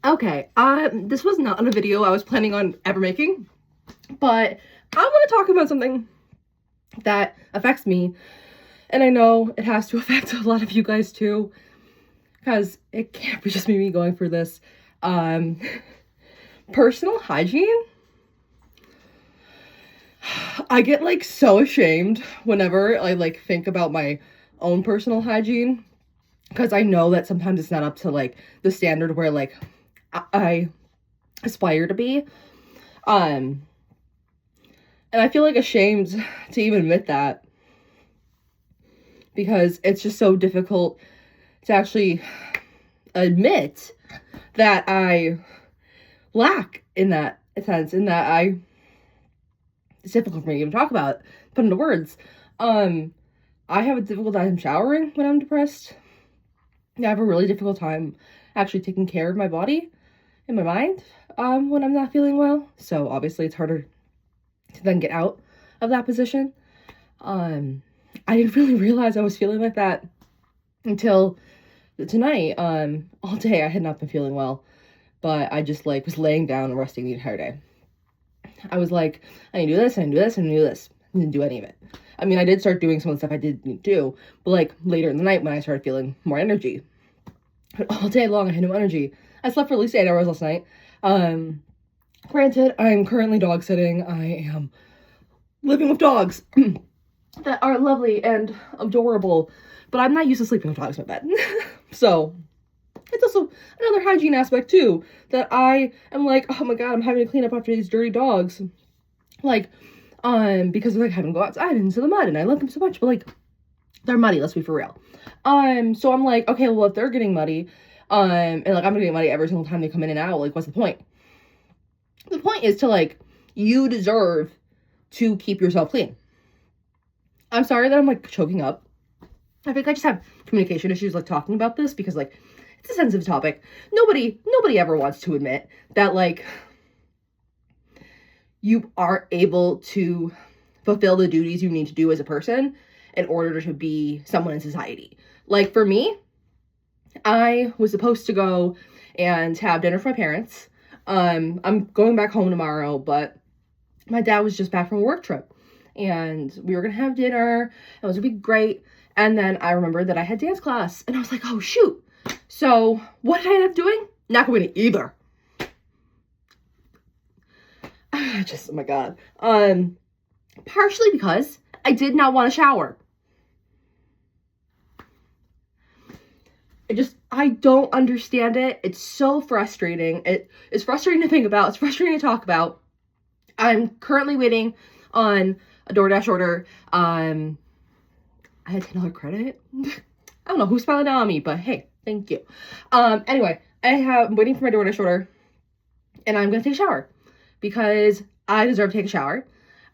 Okay, this was not a video I was planning on ever making, but I want to talk about something that affects me, and I know it has to affect a lot of you guys too, because it can't be just me going through this. Personal hygiene. I get like so ashamed whenever I like think about my own personal hygiene, because I know that sometimes it's not up to like the standard where like I aspire to be. And I feel like ashamed to even admit that, because it's just so difficult to actually admit that I lack in that sense, in that it's difficult for me to even talk about, put into words. I have a difficult time showering when I'm depressed. I have a really difficult time actually taking care of my body and my mind when I'm not feeling well. So obviously it's harder to then get out of that position. I didn't really realize I was feeling like that until tonight. All day I had not been feeling well, but I just like was laying down and resting the entire day. I was like, I need to do this, I need to do this, I need to do this. I didn't do any of it. I mean, I did start doing some of the stuff I did need to do, but like later in the night when I started feeling more energy. But all day long I had no energy. I slept for at least 8 hours last night. Granted, I'm currently dog sitting. I am living with dogs that are lovely and adorable, but I'm not used to sleeping with dogs in my bed. So it's also another hygiene aspect too, that I am like, oh my god, I'm having to clean up after these dirty dogs. Like, because like having to go outside into the mud, and I love them so much, but like they're muddy, let's be for real. So I'm like, okay, well if they're getting muddy, and like I'm gonna get muddy every single time they come in and out, like what's the point? The point is to like, you deserve to keep yourself clean. I'm sorry that I'm like choking up. I think I just have communication issues like talking about this, because like it's a sensitive topic. Nobody ever wants to admit that like you aren't able to fulfill the duties you need to do as a person in order to be someone in society. Like for me, I was supposed to go and have dinner for my parents. I'm going back home tomorrow, but my dad was just back from a work trip, and we were gonna have dinner. It was gonna be great. And then I remembered that I had dance class, and I was like, oh shoot. So what did I end up doing? Not going to either. Just, oh my god. Partially because I did not want to shower. I don't understand it. It's so frustrating. It is frustrating to think about. It's frustrating to talk about. I'm currently waiting on a DoorDash order. I had $10 credit. I don't know who's smiling down on me, but hey, thank you. Anyway, I'm waiting for my DoorDash order, and I'm gonna take a shower because I deserve to take a shower.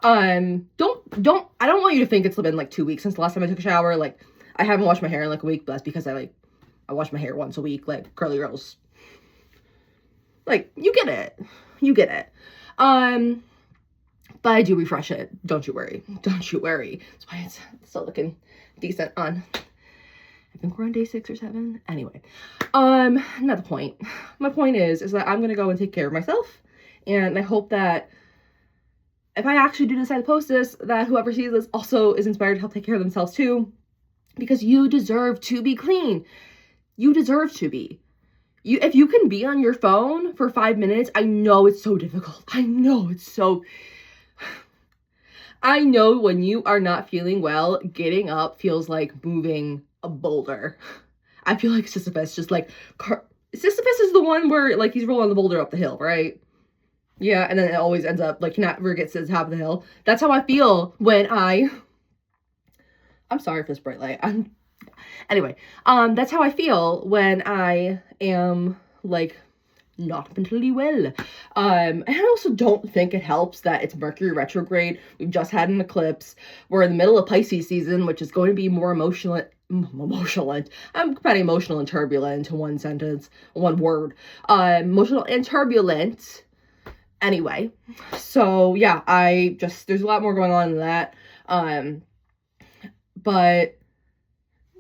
I don't want you to think it's been like 2 weeks since the last time I took a shower. Like, I haven't washed my hair in like a week, but that's because I wash my hair once a week, like curly girls. Like, you get it. But I do refresh it. Don't you worry. That's why it's still looking decent on. I think we're on day 6 or 7. Anyway, not the point. My point is that I'm gonna go and take care of myself, and I hope that if I actually do decide to post this, that whoever sees this also is inspired to help take care of themselves too, because you deserve to be clean. You deserve to be. If you can be on your phone for 5 minutes, I know it's so difficult. I know when you are not feeling well, getting up feels like moving a boulder. I feel like Sisyphus, Sisyphus is the one where like he's rolling the boulder up the hill, right? Yeah, and then it always ends up like he never gets to the top of the hill. That's how I feel when I'm sorry for this bright light. Anyway, that's how I feel when I am like not mentally well. And I also don't think it helps that it's Mercury retrograde. We've just had an eclipse. We're in the middle of Pisces season, which is going to be more emotional. I'm combining emotional and turbulent into one sentence, one word. Emotional and turbulent. Anyway, so yeah, there's a lot more going on than that. But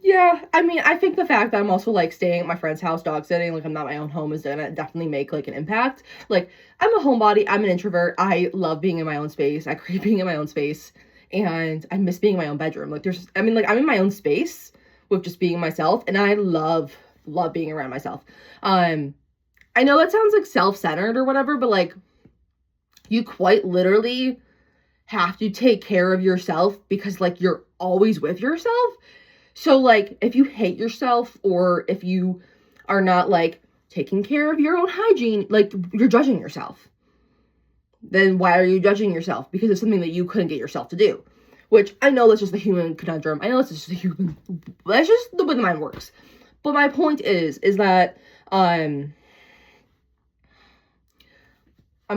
Yeah, I mean, I think the fact that I'm also, like, staying at my friend's house, dog sitting, like, I'm not my own home is gonna definitely make, like, an impact. Like, I'm a homebody, I'm an introvert, I love being in my own space, I crave being in my own space, and I miss being in my own bedroom. Like, I mean, like, I'm in my own space with just being myself, and I love being around myself. I know that sounds, like, self-centered or whatever, but, like, you quite literally have to take care of yourself because, like, you're always with yourself. So, like, if you hate yourself or if you are not, like, taking care of your own hygiene, like, you're judging yourself. Then why are you judging yourself? Because it's something that you couldn't get yourself to do. Which, I know that's just the human conundrum. I know that's just that's just the way the mind works. But my point is that, I'm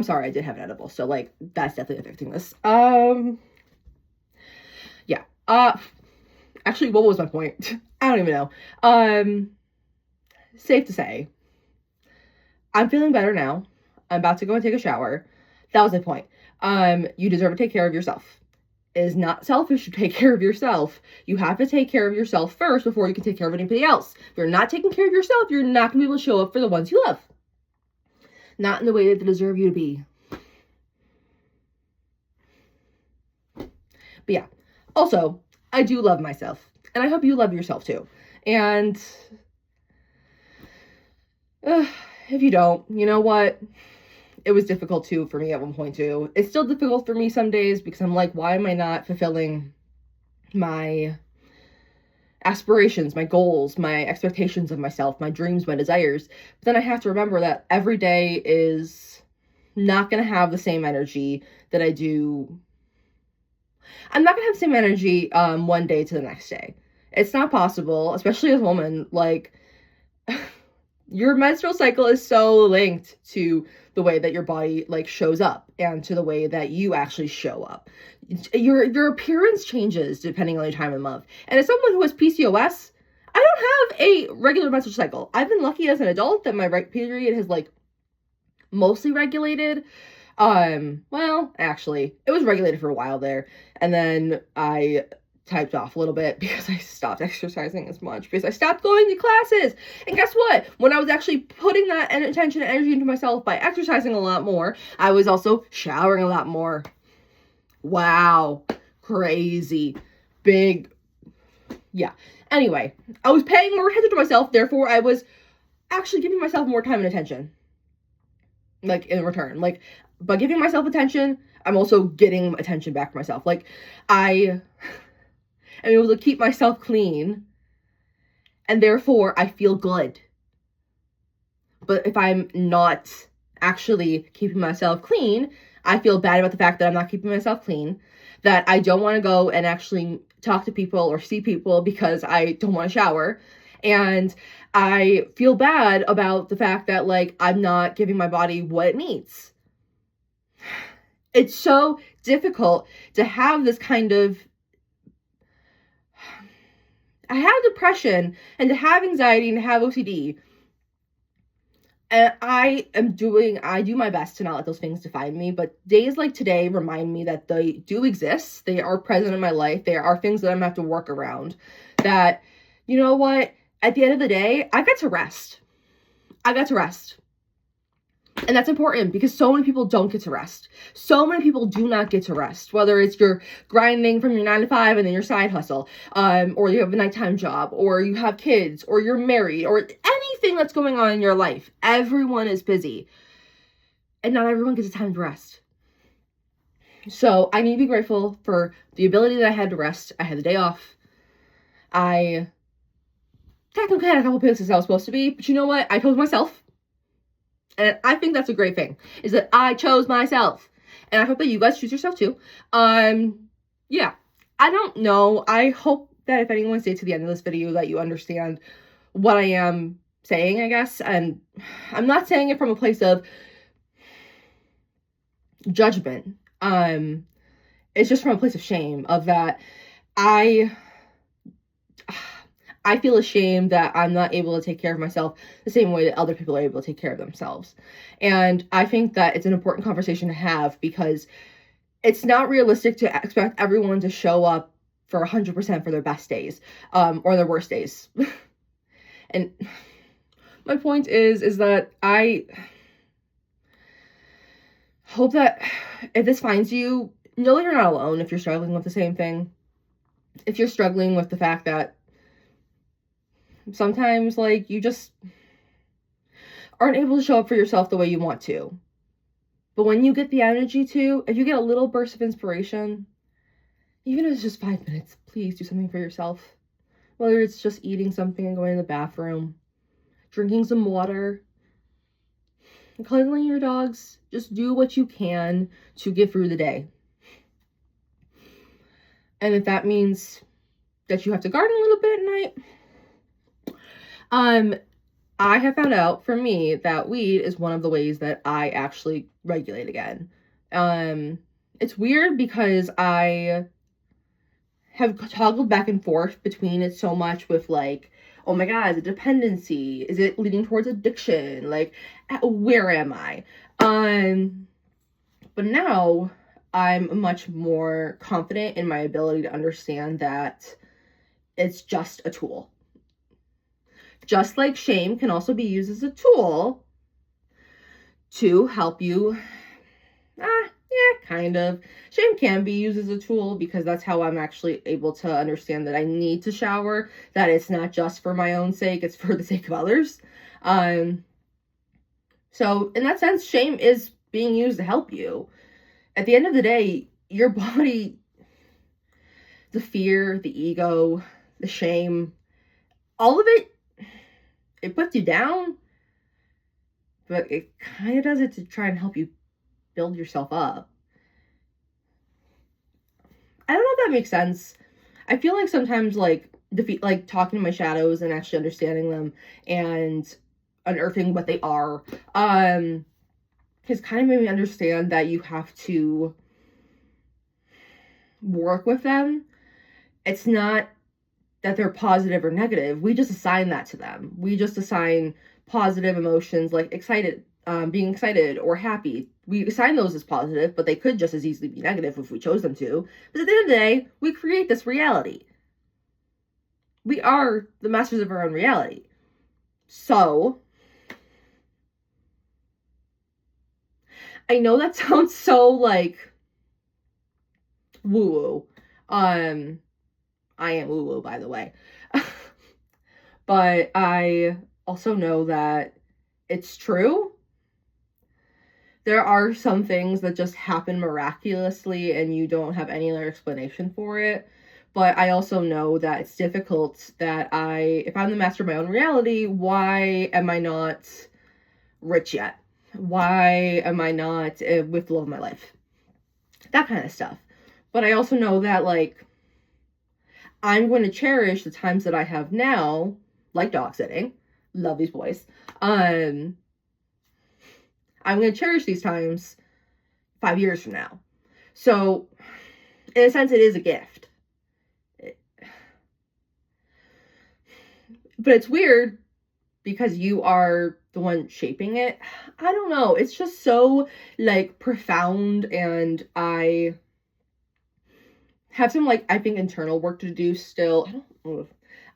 sorry, I did have an edible. So, like, that's definitely affecting this. Yeah. Actually, what was my point? I don't even know. Safe to say, I'm feeling better now. I'm about to go and take a shower. That was my point. You deserve to take care of yourself. It is not selfish to take care of yourself. You have to take care of yourself first before you can take care of anybody else. If you're not taking care of yourself, you're not going to be able to show up for the ones you love. Not in the way that they deserve you to be. But yeah. Also, I do love myself. And I hope you love yourself too. And if you don't, you know what? It was difficult too for me at one point too. It's still difficult for me some days because I'm like, why am I not fulfilling my aspirations, my goals, my expectations of myself, my dreams, my desires? But then I have to remember that every day is not going to have the same energy that I do. I'm not going to have the same energy one day to the next day. It's not possible, especially as a woman. Like, your menstrual cycle is so linked to the way that your body, like, shows up and to the way that you actually show up. Your appearance changes depending on your time of month. And as someone who has PCOS, I don't have a regular menstrual cycle. I've been lucky as an adult that my period has, like, mostly regulated. Well, actually, it was regulated for a while there. And then I typed off a little bit because I stopped exercising as much, because I stopped going to classes. And guess what? When I was actually putting that attention and energy into myself by exercising a lot more, I was also showering a lot more. Wow. Crazy. Big. Yeah. Anyway, I was paying more attention to myself, therefore I was actually giving myself more time and attention. Like, in return. Like, by giving myself attention, I'm also getting attention back for myself. Like, I'm able to keep myself clean, and therefore I feel good. But if I'm not actually keeping myself clean, I feel bad about the fact that I'm not keeping myself clean, that I don't want to go and actually talk to people or see people because I don't want to shower, and I feel bad about the fact that, like, I'm not giving my body what it needs. It's so difficult to have this kind of... I have depression and to have anxiety and to have OCD. And I do my best to not let those things define me, but days like today remind me that they do exist. They are present in my life. They are things that I'm gonna have to work around. That, you know what? At the end of the day, I got to rest. I got to rest. And that's important because so many people don't get to rest. So many people do not get to rest, whether it's you're grinding from your 9 to 5 and then your side hustle, or you have a nighttime job, or you have kids, or you're married, or anything that's going on in your life. Everyone is busy. And not everyone gets the time to rest. So I need to be grateful for the ability that I had to rest. I had the day off. I technically had a couple places I was supposed to be, but you know what? I chose myself. And I think that's a great thing, is that I chose myself. And I hope that you guys choose yourself too. Yeah. I don't know. I hope that if anyone stays to the end of this video that you understand what I am saying, I guess. And I'm not saying it from a place of judgment. It's just from a place of shame, of that I feel ashamed that I'm not able to take care of myself the same way that other people are able to take care of themselves. And I think that it's an important conversation to have, because it's not realistic to expect everyone to show up for 100% for their best days, or their worst days. And my point is that I hope that if this finds you, know that you're not alone if you're struggling with the same thing. If you're struggling with the fact that sometimes, like, you just aren't able to show up for yourself the way you want to. But when you get the energy to, if you get a little burst of inspiration, even if it's just 5 minutes, please do something for yourself. Whether it's just eating something and going to the bathroom, drinking some water, cuddling your dogs, just do what you can to get through the day. And if that means that you have to garden a little bit at night, I have found out for me that weed is one of the ways that I actually regulate again. It's weird because I have toggled back and forth between it so much with, like, oh my god, the dependency, is it leading towards addiction, like, where am I? But now I'm much more confident in my ability to understand that it's just a tool. Just like shame can also be used as a tool to help you, kind of. Shame can be used as a tool because that's how I'm actually able to understand that I need to shower, that it's not just for my own sake, it's for the sake of others. So in that sense, shame is being used to help you. At the end of the day, your body, the fear, the ego, the shame, all of it, it puts you down, but it kind of does it to try and help you build yourself up. I don't know if that makes sense. I feel like sometimes, like, talking to my shadows and actually understanding them and unearthing what they are, has kind of made me understand that you have to work with them. It's not that they're positive or negative. We just assign that to them. We just assign positive emotions like excited, being excited or happy. We assign those as positive, but they could just as easily be negative if we chose them to. But at the end of the day, we create this reality. We are the masters of our own reality. So, I know that sounds so, like, woo-woo. I am woo-woo, by the way. But I also know that it's true. There are some things that just happen miraculously and you don't have any other explanation for it. But I also know that it's difficult that if I'm the master of my own reality, why am I not rich yet? Why am I not with the love of my life? That kind of stuff. But I also know that, like, I'm going to cherish the times that I have now, like dog sitting. Love these boys. I'm going to cherish these times 5 years from now. So, in a sense, it is a gift. But it's weird because you are the one shaping it. I don't know. It's just so, like, profound, and I have some, like, I think internal work to do still.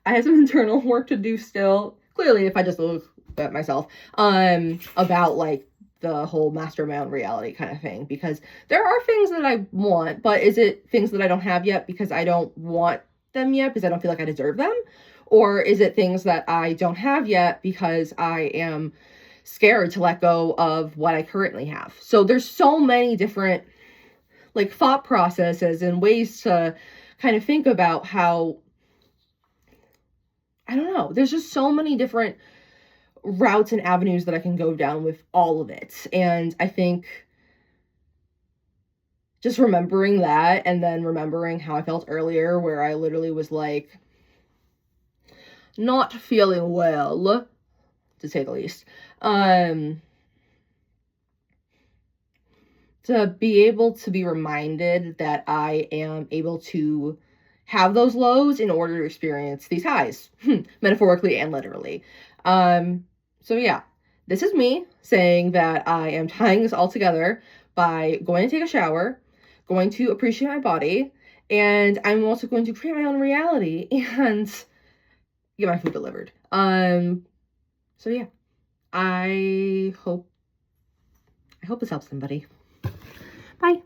I have some internal work to do still. Clearly, if I just look at myself, about, like, the whole master of my own reality kind of thing, because there are things that I want, but is it things that I don't have yet because I don't want them yet because I don't feel like I deserve them? Or is it things that I don't have yet because I am scared to let go of what I currently have? So there's so many different, like, thought processes and ways to kind of think about how, I don't know, there's just so many different routes and avenues that I can go down with all of it. And I think just remembering that, and then remembering how I felt earlier, where I literally was, like, not feeling well, to say the least, to be able to be reminded that I am able to have those lows in order to experience these highs, metaphorically and literally. So yeah, this is me saying that I am tying this all together by going to take a shower, going to appreciate my body, And I'm also going to create my own reality and get my food delivered. So yeah, I hope this helps somebody. Bye.